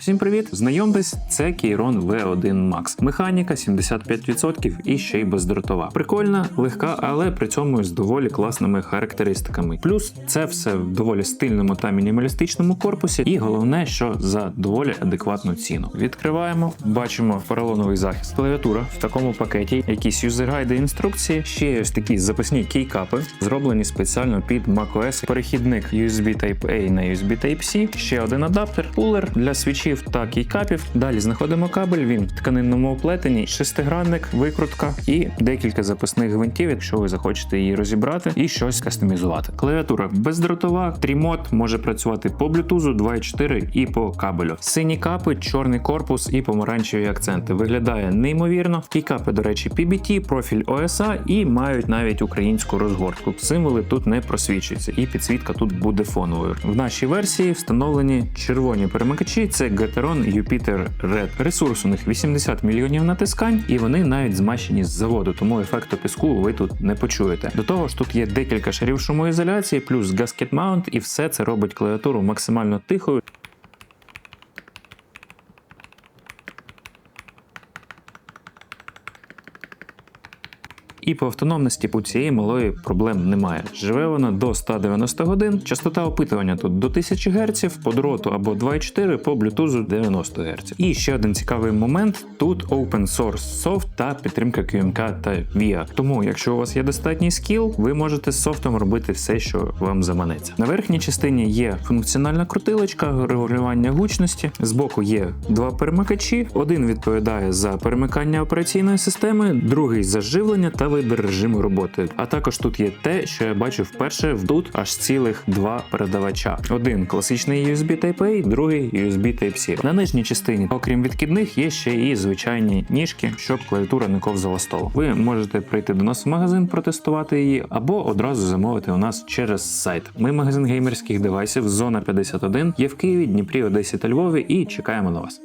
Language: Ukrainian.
Всім привіт! Знайомтесь, це Keyron V1 Max. Механіка 75% і ще й бездротова. Прикольна, легка, але при цьому з доволі класними характеристиками. Плюс це все в доволі стильному та мінімалістичному корпусі, і головне, що за доволі адекватну ціну. Відкриваємо, бачимо поролоновий захист. Клавіатура в такому пакеті, якісь юзергайди, інструкції, ще є ось такі запасні кейкапи, зроблені спеціально під macOS. Перехідник USB Type-A на USB Type-C, ще один адаптер, кулер для свічів та кейкапів. Далі знаходимо кабель, він в тканинному оплетенні, шестигранник, викрутка і декілька запасних гвинтів, якщо ви захочете її розібрати і щось кастомізувати. Клавіатура бездротова, трімод, може працювати по Bluetooth 2.4 і по кабелю. Сині капи, чорний корпус і помаранчеві акценти. Виглядає неймовірно. Кейкапи, до речі, PBT, профіль OSA і мають навіть українську розгортку. Символи тут не просвічуються і підсвітка тут буде фоновою. В нашій версії встановлені червоні перемикачі, це Gateron Jupiter Red. Ресурс у них 80 мільйонів натискань, і вони навіть змащені з заводу, тому ефекту піску ви тут не почуєте. До того ж, тут є декілька шарів шумоізоляції, плюс Gasket Mount, і все це робить клавіатуру максимально тихою. І по автономності у цієї малої проблем немає. Живе вона до 190 годин, частота опитування тут до 1000 Гц, по дроту або 2.4, по Bluetooth 90 Гц. І ще один цікавий момент, тут Open Source Soft та підтримка QMK та VIA. Тому, якщо у вас є достатній скіл, ви можете з софтом робити все, що вам заманеться. На верхній частині є функціональна крутилочка, регулювання гучності, збоку є два перемикачі, один відповідає за перемикання операційної системи, другий за живлення та вибір режиму роботи. А також тут є те, що я бачу вперше, тут аж цілих два передавача. Один класичний USB Type-A, другий USB Type-C. На нижній частині, окрім відкидних, є ще і звичайні ніжки, щоб клавіатура не ковзала стол. Ви можете прийти до нас в магазин, протестувати її, або одразу замовити у нас через сайт. Ми магазин геймерських девайсів Зона 51, є в Києві, Дніпрі, Одесі та Львові і чекаємо на вас.